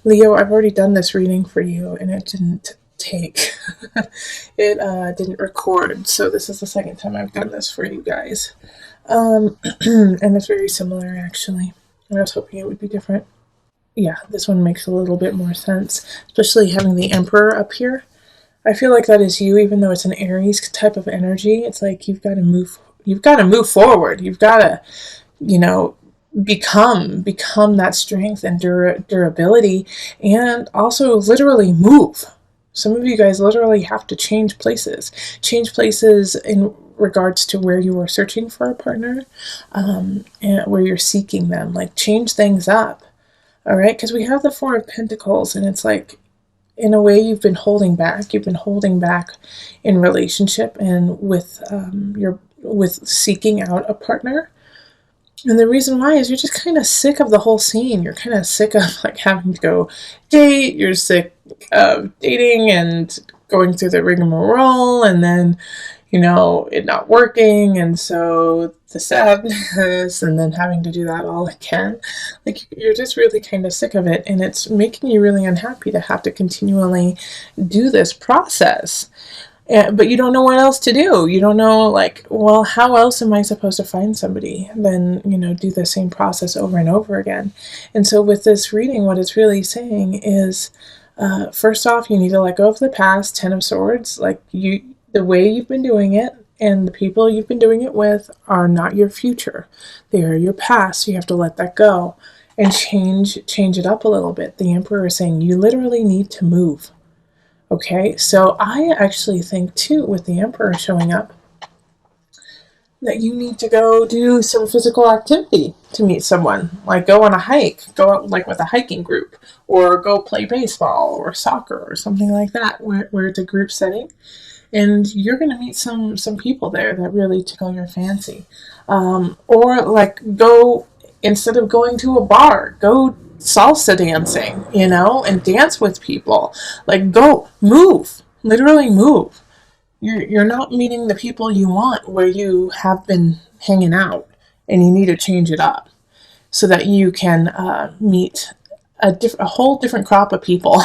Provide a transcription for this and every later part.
Leo, I've already done this reading for you and it didn't take. It didn't record, so this is the second time I've done this for you guys. And it's very similar actually. I was hoping it would be different. Yeah, this one makes a little bit more sense, especially having the Emperor up here. I feel like that is you, even though it's an Aries type of energy. It's like you've got to move forward. You've got to, you know, become that strength and durability, and also literally move. Some of you guys literally have to change places in regards to where you are searching for a partner, and where you're seeking them. Like, change things up. All right, because we have the Four of Pentacles, and it's like, in a way, you've been holding back. You've been holding back in relationship and with seeking out a partner. And the reason why is you're just kind of sick of the whole scene. You're kind of sick of like having to go date. You're sick of dating and going through the rigmarole, and then, it not working, and so the sadness, and then having to do that all again. Like, you're just really kind of sick of it, and it's making you really unhappy to have to continually do this process. But you don't know what else to do. You don't know, like, well, how else am I supposed to find somebody than, do the same process over and over again? And so with this reading, what it's really saying is, first off, you need to let go of the past. 10 of Swords. Like, the way you've been doing it and the people you've been doing it with are not your future. They are your past. So you have to let that go and change it up a little bit. The Emperor is saying you literally need to move. Okay, so I actually think too, with the Emperor showing up, that you need to go do some physical activity to meet someone. Like, go on a hike, go out like with a hiking group, or go play baseball or soccer or something like that, where it's a group setting. And you're going to meet some people there that really tickle your fancy. Or like, go, instead of going to a bar, go salsa dancing, and dance with people. Like, go, move, literally move. You're not meeting the people you want where you have been hanging out, and you need to change it up so that you can meet a whole different crop of people.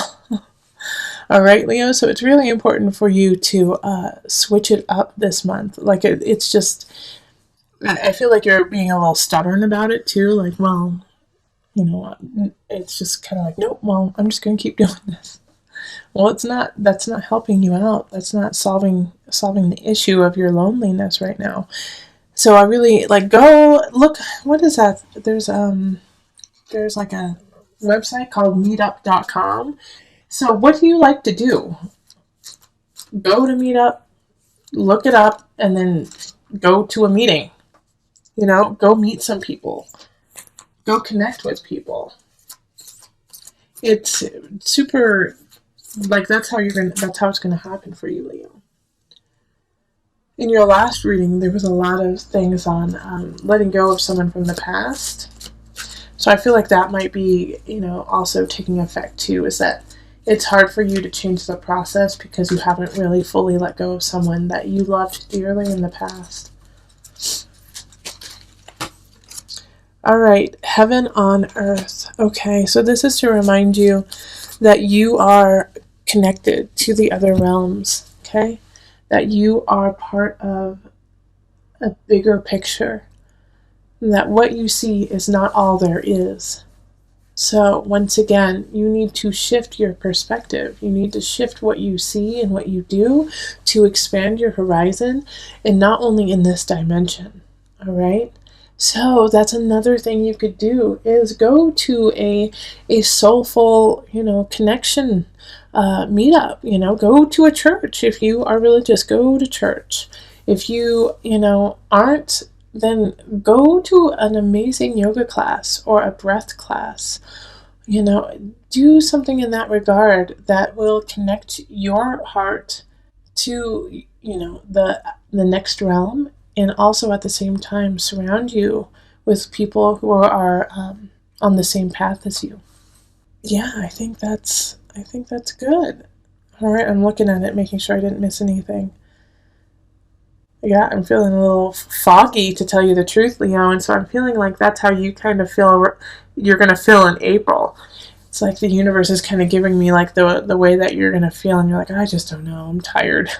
All right, Leo. So it's really important for you to switch it up this month. Like, it's just, I feel like you're being a little stubborn about it too. Like, well, it's just kind of like, nope, well, I'm just going to keep doing this. Well, that's not helping you out. That's not solving the issue of your loneliness right now. So I really, like, go look, what is that? There's like a website called meetup.com. So what do you like to do? Go to Meetup, look it up, and then go to a meeting. Go meet some people. Go connect with people. It's super, like, that's how it's gonna happen for you, Leo. In your last reading, there was a lot of things on letting go of someone from the past. So I feel like that might be, also taking effect too, is that it's hard for you to change the process because you haven't really fully let go of someone that you loved dearly in the past. All right, heaven on earth. Okay, so this is to remind you that you are connected to the other realms, okay? That you are part of a bigger picture. That what you see is not all there is. So once again, you need to shift your perspective. You need to shift what you see and what you do to expand your horizon, and not only in this dimension, all right? So that's another thing you could do, is go to a soulful, connection meetup. Go to a church. If you are religious, go to church. If you, aren't, then go to an amazing yoga class or a breath class. Do something in that regard that will connect your heart to, the next realm, and also at the same time surround you with people who are on the same path as you. Yeah, I think that's good. All right, I'm looking at it, making sure I didn't miss anything. Yeah, I'm feeling a little foggy, to tell you the truth, Leo, and so I'm feeling like that's how you kind of feel you're going to feel in April. It's like the universe is kind of giving me like the way that you're gonna feel, and you're like, I just don't know, I'm tired.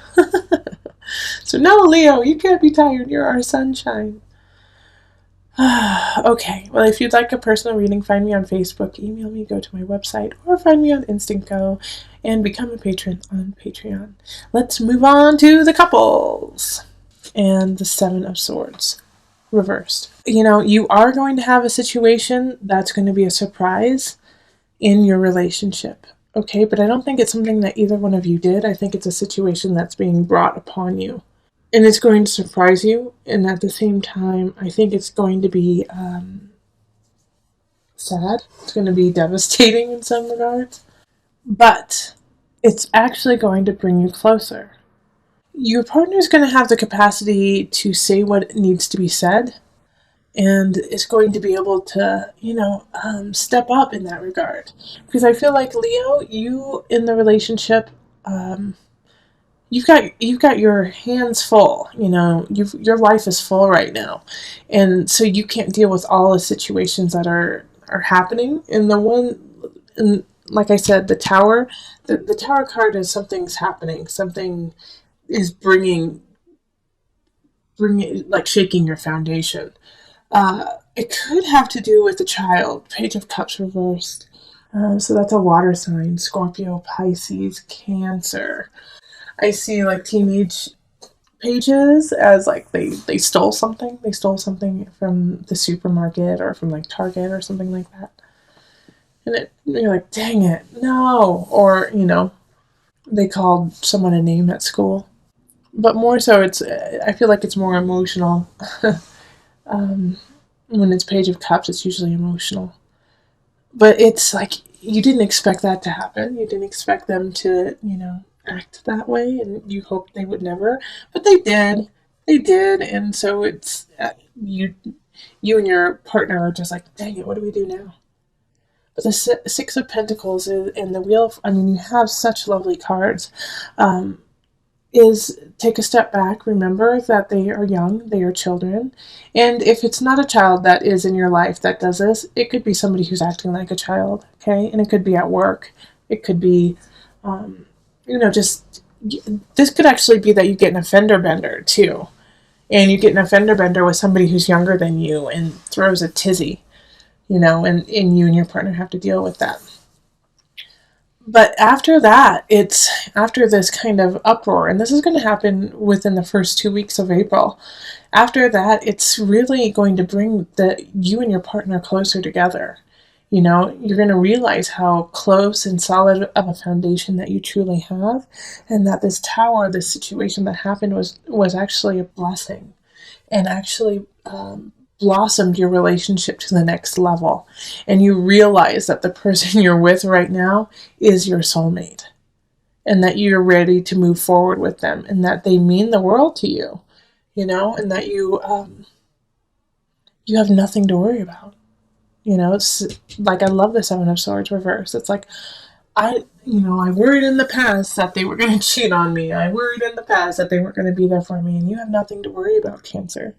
So no, Leo, you can't be tired. You're our sunshine. Okay, well, if you'd like a personal reading, find me on Facebook, email me, go to my website, or find me on Instant Go and become a patron on Patreon. Let's move on to the couples and the Seven of Swords reversed. You are going to have a situation that's going to be a surprise in your relationship. Okay, but I don't think it's something that either one of you did. I think it's a situation that's being brought upon you. And it's going to surprise you, and at the same time, I think it's going to be sad. It's going to be devastating in some regards. But it's actually going to bring you closer. Your partner is going to have the capacity to say what needs to be said, and is going to be able to, step up in that regard. Because I feel like, Leo, you in the relationship, you've got your hands full. Your life is full right now, and so you can't deal with all the situations that are happening. And like I said, the tower, the tower card is something's happening. Something is bringing like shaking your foundation. It could have to do with the child. Page of Cups reversed. So that's a water sign. Scorpio, Pisces, Cancer. I see like teenage pages as like they stole something. They stole something from the supermarket or from like Target or something like that. And you're like, dang it, no. Or, they called someone a name at school. But more so, I feel like it's more emotional. When it's Page of Cups, it's usually emotional. But it's like, you didn't expect that to happen. You didn't expect them to, act that way, and you hoped they would never. But they did. They did, and so it's, you and your partner are just like, dang it, what do we do now? But the Six of Pentacles and the Wheel, you have such lovely cards. Is take a step back, remember that they are young, they are children, and if it's not a child that is in your life that does this, it could be somebody who's acting like a child, okay? And it could be at work, it could be, just, this could actually be that you get an fender bender too, and you get an fender bender with somebody who's younger than you and throws a tizzy, and you and your partner have to deal with that. But after that, it's after this kind of uproar, and this is going to happen within the first 2 weeks of April. After that, it's really going to bring you and your partner closer together. You're going to realize how close and solid of a foundation that you truly have, and that this tower, this situation that happened was actually a blessing, and actually blossomed your relationship to the next level. And you realize that the person you're with right now is your soulmate, and that you're ready to move forward with them, and that they mean the world to you, and that you have nothing to worry about. It's like, I love the Seven of Swords reverse. It's like, I worried in the past that they were going to cheat on me. I worried in the past that they weren't going to be there for me, and you have nothing to worry about, Cancer.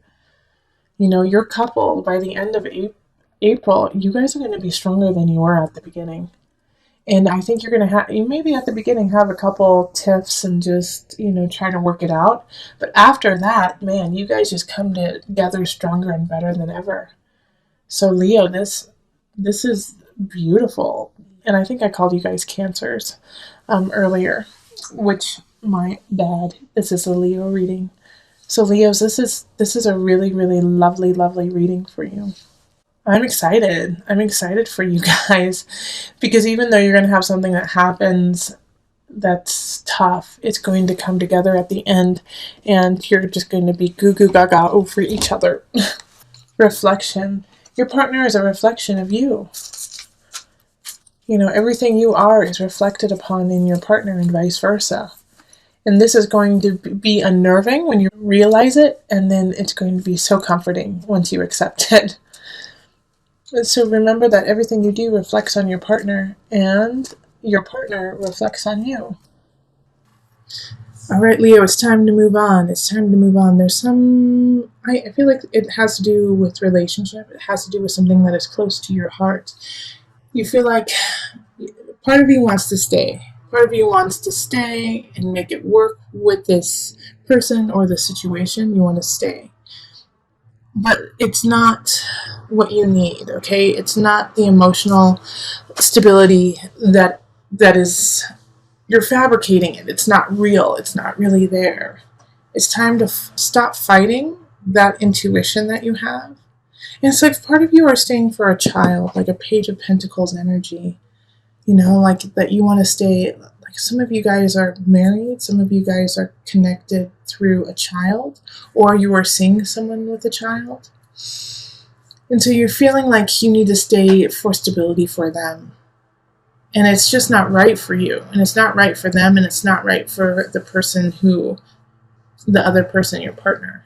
Your couple, by the end of April, you guys are going to be stronger than you were at the beginning. And I think you're going to you maybe at the beginning have a couple tiffs and just, try to work it out. But after that, man, you guys just come together stronger and better than ever. So Leo, this is beautiful. And I think I called you guys Cancers earlier, which, my bad. This is a Leo reading. So Leos, this is a really, really lovely, lovely reading for you. I'm excited. I'm excited for you guys, because even though you're going to have something that happens that's tough, it's going to come together at the end, and you're just going to be goo goo gaga over each other. Reflection. Your partner is a reflection of you. Everything you are is reflected upon in your partner, and vice versa. And this is going to be unnerving when you realize it, and then it's going to be so comforting once you accept it. So remember that everything you do reflects on your partner, and your partner reflects on you. All right, Leo, it's time to move on. It's time to move on. There's I feel like it has to do with relationship. It has to do with something that is close to your heart. You feel like Part of you wants to stay. Part of you wants to stay and make it work with this person or the situation. You want to stay. But it's not what you need, okay? It's not the emotional stability that is, you're fabricating it. It's not real. It's not really there. It's time to stop fighting that intuition that you have. And it's like part of you are staying for a child, like a Page of Pentacles energy. Like that you want to stay. Like some of you guys are married, some of you guys are connected through a child, or you are seeing someone with a child. And so you're feeling like you need to stay for stability for them. And it's just not right for you. And it's not right for them. And it's not right for the other person, your partner.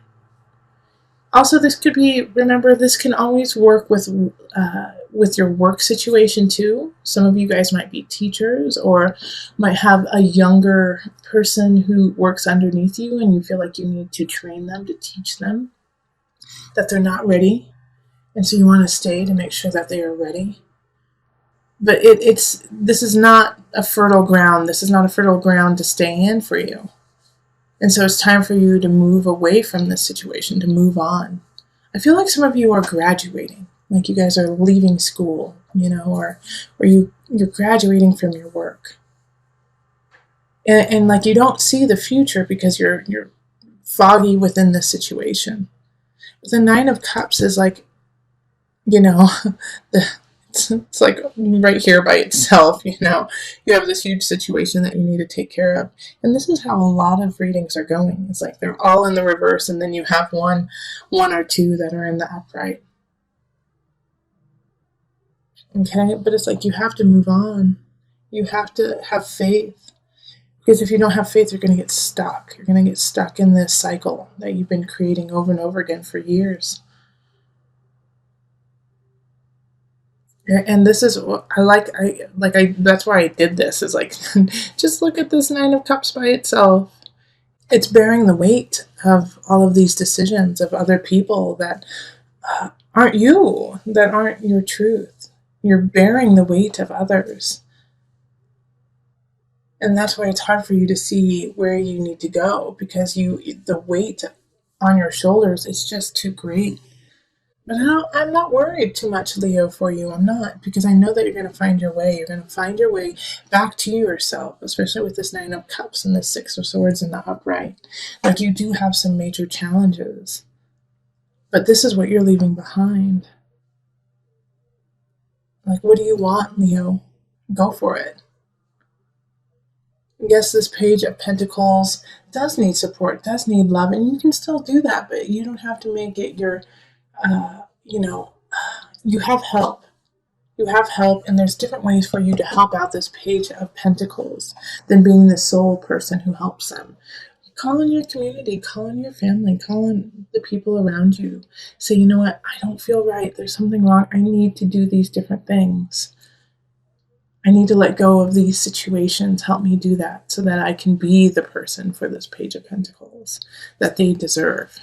Also, this could be, remember, this can always work with your work situation too. Some of you guys might be teachers or might have a younger person who works underneath you and you feel like you need to train them, to teach them that they're not ready. And so you want to stay to make sure that they are ready. But this is not a fertile ground. This is not a fertile ground to stay in for you. And so it's time for you to move away from this situation, to move on. I feel like some of you are graduating, like you guys are leaving school, or you're graduating from your work. And like you don't see the future because you're foggy within this situation. The Nine of Cups is like, it's like right here by itself, you have this huge situation that you need to take care of. And this is how a lot of readings are going. It's like they're all in the reverse and then you have one or two that are in the upright. Okay, but it's like you have to move on. You have to have faith. Because if you don't have faith, you're going to get stuck. You're going to get stuck in this cycle that you've been creating over and over again for years. And this is what that's why I did this, is like, just look at this Nine of Cups by itself. It's bearing the weight of all of these decisions of other people that aren't you, that aren't your truth. You're bearing the weight of others. And that's why it's hard for you to see where you need to go, because the weight on your shoulders is just too great. But I'm not worried too much, Leo, for you. I'm not, because I know that you're going to find your way. You're going to find your way back to yourself, especially with this Nine of Cups and the Six of Swords in the upright. Like you do have some major challenges, but this is what you're leaving behind. Like, what do you want, Leo? Go for it. Yes, this Page of Pentacles does need support, does need love, and you can still do that, but you don't have to make it your you have help. You have help, and there's different ways for you to help out this Page of Pentacles than being the sole person who helps them. Call in your community, call in your family, call in the people around you. Say, you know what, I don't feel right. There's something wrong. I need to do these different things. I need to let go of these situations. Help me do that so that I can be the person for this Page of Pentacles that they deserve.